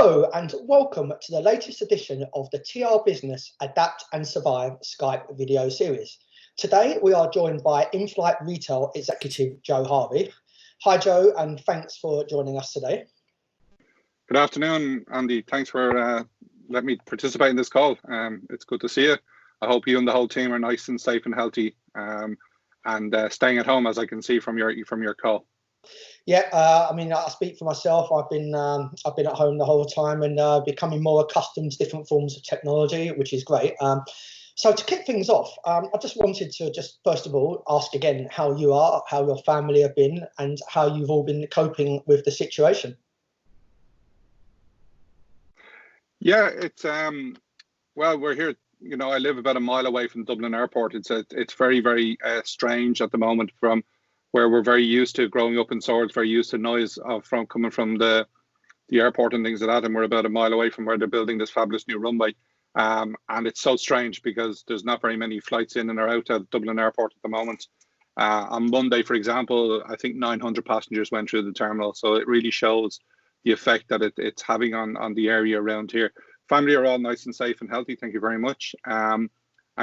Hello and welcome to the latest edition of the TRBusiness Adapt and Survive Skype video series. Today we are joined by Inflight Retail Executive Joe Harvey. Hi Joe, and thanks for joining us today. Good afternoon, Andy. Thanks for letting me participate in this call. It's good to see you. I hope you and the whole team are nice and safe and healthy, and staying at home, as I can see from your call. Yeah, I mean, I speak for myself. I've been at home the whole time and becoming more accustomed to different forms of technology, which is great. So to kick things off, I just wanted to first of all ask again how you are, how your family have been, and how you've all been coping with the situation. Yeah, it's well, we're here. You know, I live about a mile away from Dublin Airport. It's very, very strange at the moment, from where we're very used to growing up in Swords, very used to noise coming from the airport and things like that, and we're about a mile away from where they're building this fabulous new runway. And it's so strange because there's not very many flights in and or out of Dublin Airport at the moment. On Monday, for example, I think 900 passengers went through the terminal, so it really shows the effect that it's having on the area around here. Family are all nice and safe and healthy, thank you very much. And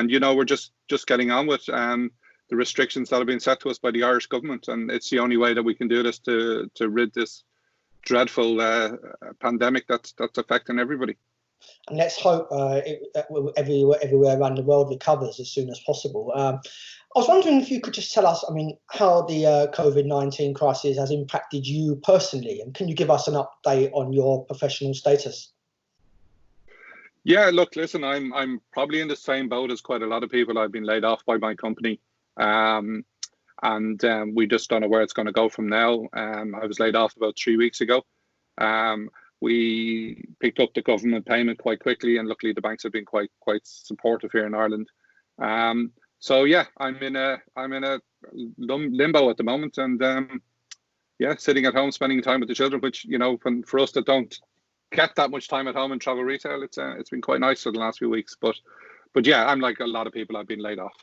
you know, we're just getting on with the restrictions that have been set to us by the Irish government, and it's the only way that we can do this to rid this dreadful pandemic that's affecting everybody. And let's hope everywhere around the world recovers as soon as possible. I was wondering if you could just tell us, I mean, how the COVID-19 crisis has impacted you personally, and can you give us an update on your professional status? Yeah, look, listen, I'm probably in the same boat as quite a lot of people. I've been laid off by my company. And we just don't know where it's going to go from now. I was laid off about 3 weeks ago. We picked up the government payment quite quickly, and luckily the banks have been quite supportive here in Ireland. So yeah, I'm in a limbo at the moment, and yeah, sitting at home, spending time with the children, which, you know, for us that don't get that much time at home in travel retail, it's been quite nice for the last few weeks. But yeah, I'm like a lot of people, I've been laid off.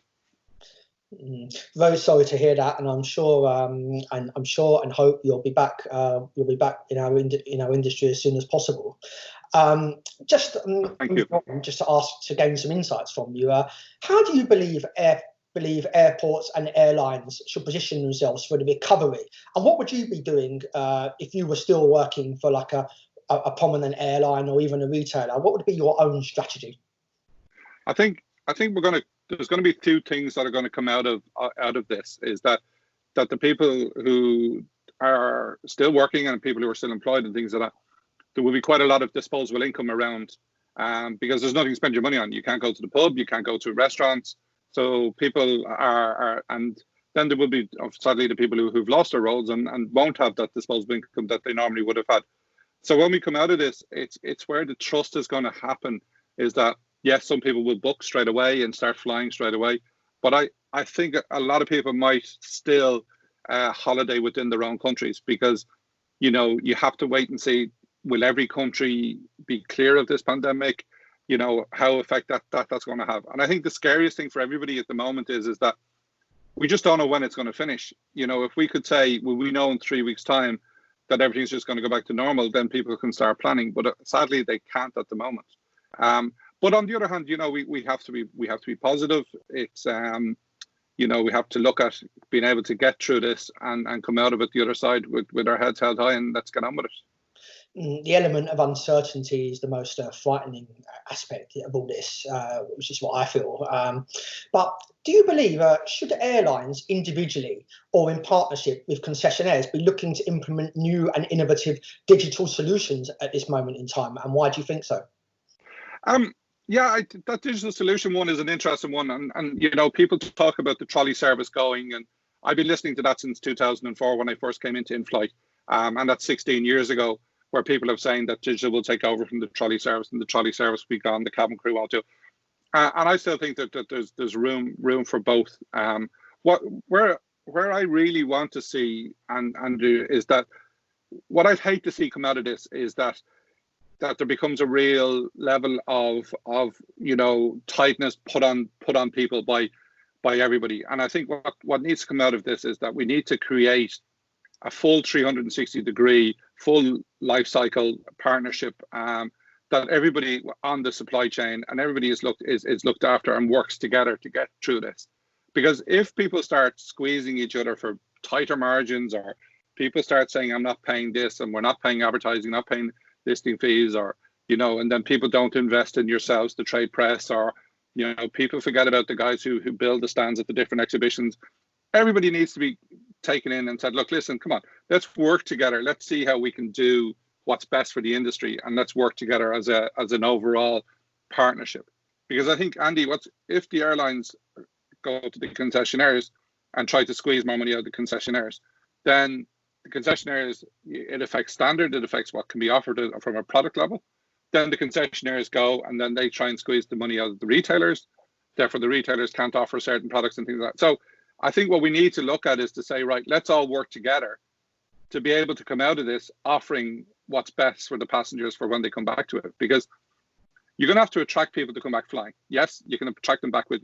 Very sorry to hear that, and I'm sure and hope you'll be back. You'll be back in our industry as soon as possible. Just to ask to gain some insights from you. How do you believe airports and airlines should position themselves for the recovery? And what would you be doing if you were still working for like a prominent airline or even a retailer? What would be your own strategy? I think there's going to be two things that are going to come out of this, is that the people who are still working and people who are still employed and things like that, there will be quite a lot of disposable income around, because there's nothing to spend your money on. You can't go to the pub, you can't go to restaurants, so people are and then there will be sadly the people who've lost their roles and won't have that disposable income that they normally would have had. So when we come out of this, it's where the trust is going to happen, is that yes, some people will book straight away and start flying straight away, but I think a lot of people might still holiday within their own countries, because, you know, you have to wait and see, will every country be clear of this pandemic? You know, how effect that's going to have. And I think the scariest thing for everybody at the moment is that we just don't know when it's going to finish. You know, if we could say, well, we know in 3 weeks' time that everything's just going to go back to normal, then people can start planning. But sadly, they can't at the moment. But on the other hand, you know, we have to be positive. It's you know, we have to look at being able to get through this and come out of it the other side with our heads held high, and let's get on with it. The element of uncertainty is the most frightening aspect of all this, which is what I feel. But do you believe should airlines individually or in partnership with concessionaires be looking to implement new and innovative digital solutions at this moment in time, and why do you think so? Yeah, that digital solution one is an interesting one, and you know, people talk about the trolley service going, and I've been listening to that since 2004 when I first came into Inflight, and that's 16 years ago, where people are saying that digital will take over from the trolley service, and the trolley service will be gone, the cabin crew won't do. And I still think that there's room for both. Where I really want to see and do is that what I'd hate to see come out of this is that there becomes a real level of you know, tightness put on people by everybody. And I think what needs to come out of this is that we need to create a full 360-degree full life cycle partnership, that everybody on the supply chain and everybody is looked after and works together to get through this. Because if people start squeezing each other for tighter margins, or people start saying, I'm not paying this and we're not paying advertising, not paying listing fees, or, you know, and then people don't invest in yourselves, the trade press, or, you know, people forget about the guys who build the stands at the different exhibitions. Everybody needs to be taken in and said, look, listen, come on, let's work together. Let's see how we can do what's best for the industry, and let's work together as an overall partnership. Because I think, Andy, if the airlines go to the concessionaires and try to squeeze more money out of the concessionaires, then the concessionaires, it affects standard, it affects what can be offered from a product level. Then the concessionaires go and then they try and squeeze the money out of the retailers. Therefore, the retailers can't offer certain products and things like that. So I think what we need to look at is to say, right, let's all work together to be able to come out of this offering what's best for the passengers for when they come back to it. Because you're going to have to attract people to come back flying. Yes, you can attract them back with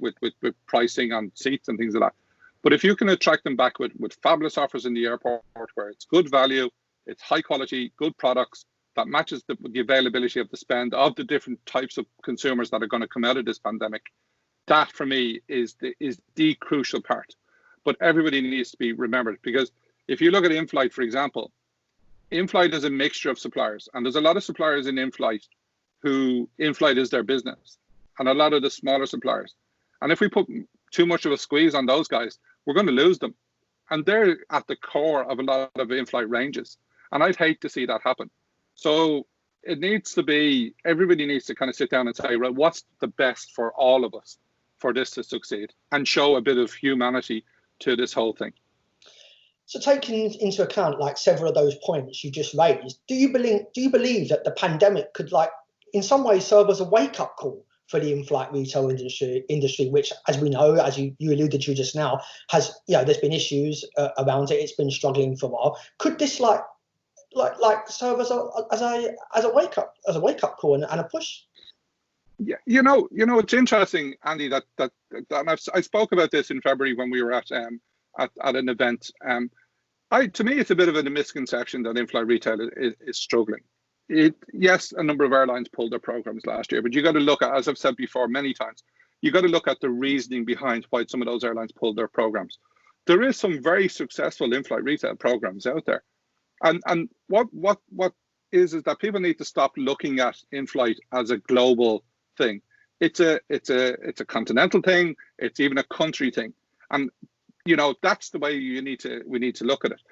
pricing on seats and things like that. But if you can attract them back with fabulous offers in the airport where it's good value, it's high quality, good products that matches the availability of the spend of the different types of consumers that are going to come out of this pandemic, that for me is the crucial part. But everybody needs to be remembered, because if you look at Inflight, for example, Inflight is a mixture of suppliers, and there's a lot of suppliers in Inflight who Inflight is their business, and a lot of the smaller suppliers. And if we put too much of a squeeze on those guys, we're going to lose them. And they're at the core of a lot of Inflight ranges. And I'd hate to see that happen. So it needs to be, everybody needs to kind of sit down and say, right, what's the best for all of us for this to succeed, and show a bit of humanity to this whole thing. So taking into account like several of those points you just raised, do you believe that the pandemic could like in some ways serve as a wake-up call for the in-flight retail industry, which, as we know, as you alluded to just now, has, you know, there's been issues around it. It's been struggling for a while. Could this like serve as a wake-up call and a push? Yeah, you know, it's interesting, Andy, that I spoke about this in February when we were at an event. To me, it's a bit of a misconception that in-flight retail is struggling. Yes, a number of airlines pulled their programs last year, but you got to look at, as I've said before many times, you got to look at the reasoning behind why some of those airlines pulled their programs. There is some very successful in-flight retail programs out there, and what is that people need to stop looking at in-flight as a global thing. It's a continental thing. It's even a country thing, and you know that's the way we need to look at it.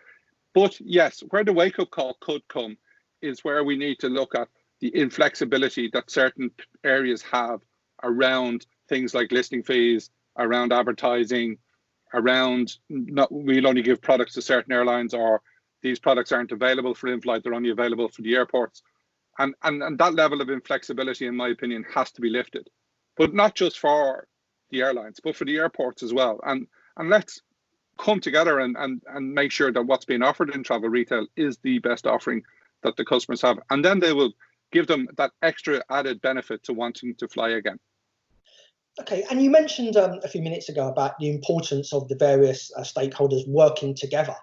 But yes, where the wake-up call could come is where we need to look at the inflexibility that certain areas have around things like listing fees, around advertising, around we'll only give products to certain airlines, or these products aren't available for in-flight, they're only available for the airports. And that level of inflexibility, in my opinion, has to be lifted. But not just for the airlines, but for the airports as well. And let's come together and make sure that what's being offered in travel retail is the best offering that the customers have, and then they will give them that extra added benefit to wanting to fly again. Okay, and you mentioned a few minutes ago about the importance of the various stakeholders working together.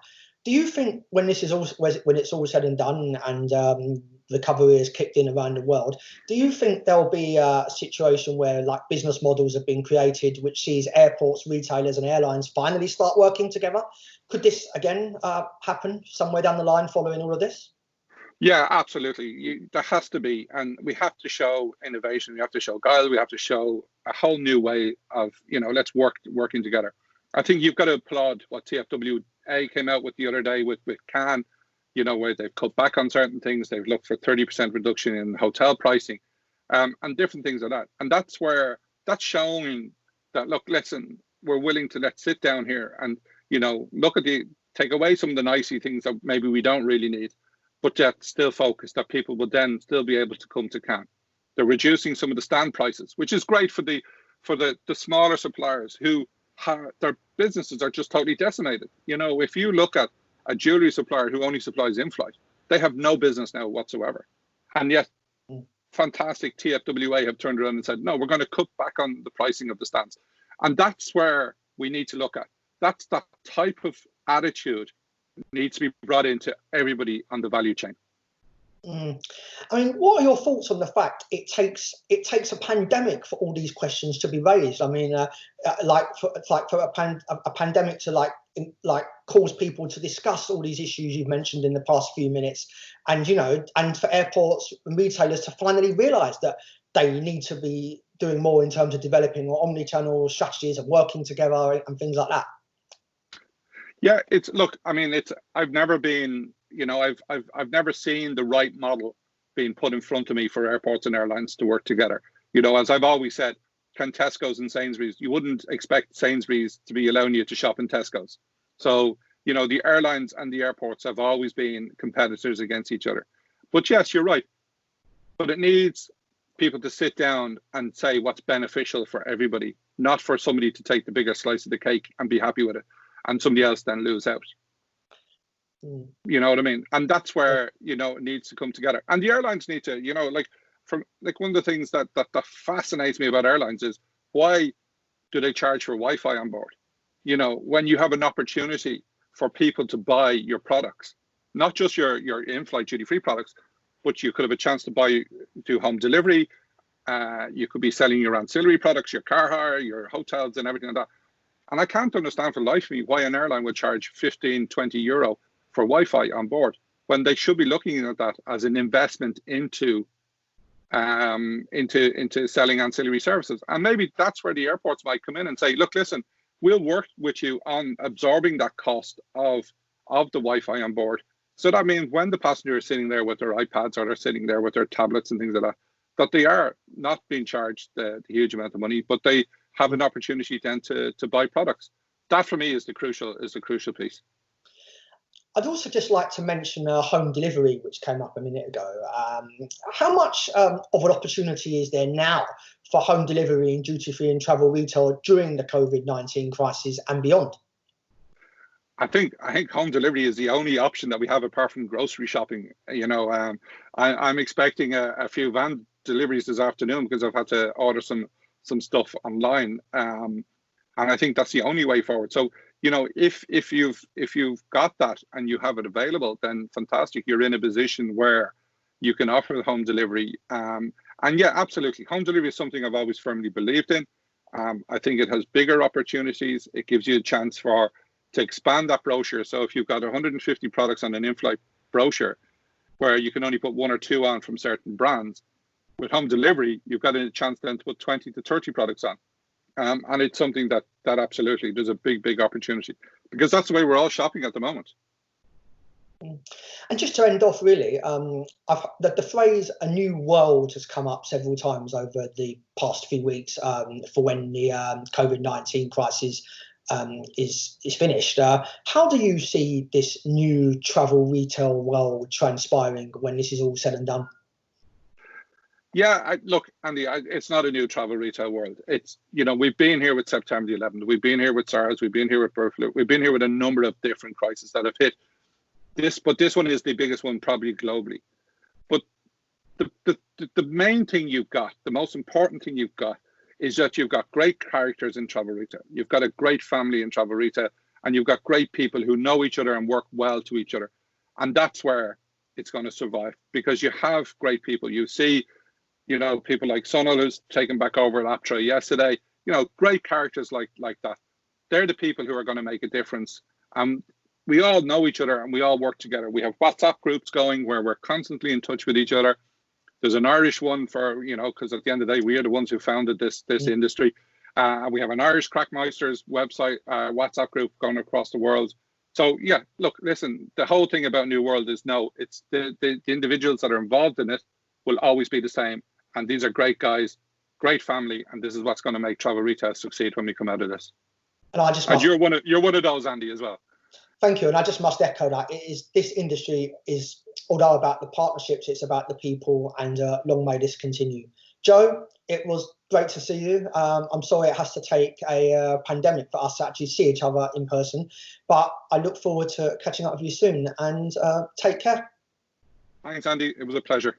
Do you think when it's all said and done and recovery is kicked in around the world, do you think there'll be a situation where like business models have been created which sees airports, retailers and airlines finally start working together? Could this again happen somewhere down the line following all of this? Yeah, absolutely. There has to be, and we have to show innovation. We have to show guile. We have to show a whole new way of, let's working together. I think you've got to applaud what TFWA came out with the other day with Cannes, where they've cut back on certain things. They've looked for 30% reduction in hotel pricing, and different things like that. And that's showing that, look, listen, we're willing to let's sit down here and, take away some of the nicey things that maybe we don't really need, but yet still focus that people will then still be able to come to Cannes. They're reducing some of the stand prices, which is great for the smaller suppliers who their businesses are just totally decimated. If you look at a jewelry supplier who only supplies in-flight, they have no business now whatsoever. And yet, fantastic TFWA have turned around and said, no, we're going to cut back on the pricing of the stands. And that's where we need to look at. That type of attitude needs to be brought into everybody on the value chain. I mean, what are your thoughts on the fact it takes a pandemic for all these questions to be raised? I mean, for a pandemic to cause people to discuss all these issues you've mentioned in the past few minutes, and and for airports and retailers to finally realise that they need to be doing more in terms of developing omni-channel strategies and working together and things like that. Yeah, I've never been, I've never seen the right model being put in front of me for airports and airlines to work together. As I've always said, can Tesco's and Sainsbury's, you wouldn't expect Sainsbury's to be allowing you to shop in Tesco's. So, the airlines and the airports have always been competitors against each other. But yes, you're right. But it needs people to sit down and say what's beneficial for everybody, not for somebody to take the bigger slice of the cake and be happy with it, and somebody else then lose out. You know what I mean? And that's where, it needs to come together. And the airlines need to, one of the things that fascinates me about airlines is, why do they charge for Wi-Fi on board? When you have an opportunity for people to buy your products, not just your in-flight duty-free products, but you could have a chance to do home delivery. You could be selling your ancillary products, your car hire, your hotels and everything like that. And I can't understand for the life of me why an airline would charge 15, 20 euro for Wi-Fi on board, when they should be looking at that as an investment into selling ancillary services. And maybe that's where the airports might come in and say, look, listen, we'll work with you on absorbing that cost of the Wi-Fi on board. So that means when the passenger is sitting there with their iPads, or they're sitting there with their tablets and things like that, that they are not being charged the huge amount of money, but they have an opportunity then to buy products. That for me is the crucial piece. I'd also just like to mention home delivery, which came up a minute ago. How much of an opportunity is there now for home delivery in duty-free and travel retail during the COVID-19 crisis and beyond? I think home delivery is the only option that we have apart from grocery shopping. I'm expecting a few van deliveries this afternoon because I've had to order some stuff online, and I think that's the only way forward. So if you've got that and you have it available, then fantastic. You're in a position where you can offer home delivery. And yeah, absolutely, home delivery is something I've always firmly believed in. I think it has bigger opportunities. It gives you a chance to expand that brochure. So if you've got 150 products on an in-flight brochure, where you can only put 1 or 2 on from certain brands, with home delivery, you've got a chance then to put 20 to 30 products on. And it's something that absolutely, there's a big opportunity, because that's the way we're all shopping at the moment. And just to end off, really, the phrase "a new world" has come up several times over the past few weeks for when the COVID-19 crisis is finished. How do you see this new travel retail world transpiring when this is all said and done? Yeah, look, Andy, it's not a new travel retail world. It's, we've been here with September the 11th. We've been here with SARS. We've been here with bird flu. We've been here with a number of different crises that have hit this, but this one is the biggest one probably globally. But the main thing you've got, the most important thing you've got, is that you've got great characters in travel retail. You've got a great family in travel retail, and you've got great people who know each other and work well to each other. And that's where it's going to survive, because you have great people. You see, people like Sunil, who's taken back over at Aptra yesterday, great characters like that. They're the people who are going to make a difference. We all know each other and we all work together. We have WhatsApp groups going where we're constantly in touch with each other. There's an Irish one for, because at the end of the day, we are the ones who founded this industry. We have an Irish Crackmeisters website, WhatsApp group going across the world. So yeah, look, listen, the whole thing about New World is it's the individuals that are involved in it will always be the same. And these are great guys, great family, and this is what's going to make travel retail succeed when we come out of this. And you're one of those, Andy, as well. Thank you, and I just must echo that. This industry is, although about the partnerships, it's about the people, and long may this continue. Joe, it was great to see you. I'm sorry it has to take a pandemic for us to actually see each other in person, but I look forward to catching up with you soon, and take care. Thanks, Andy. It was a pleasure.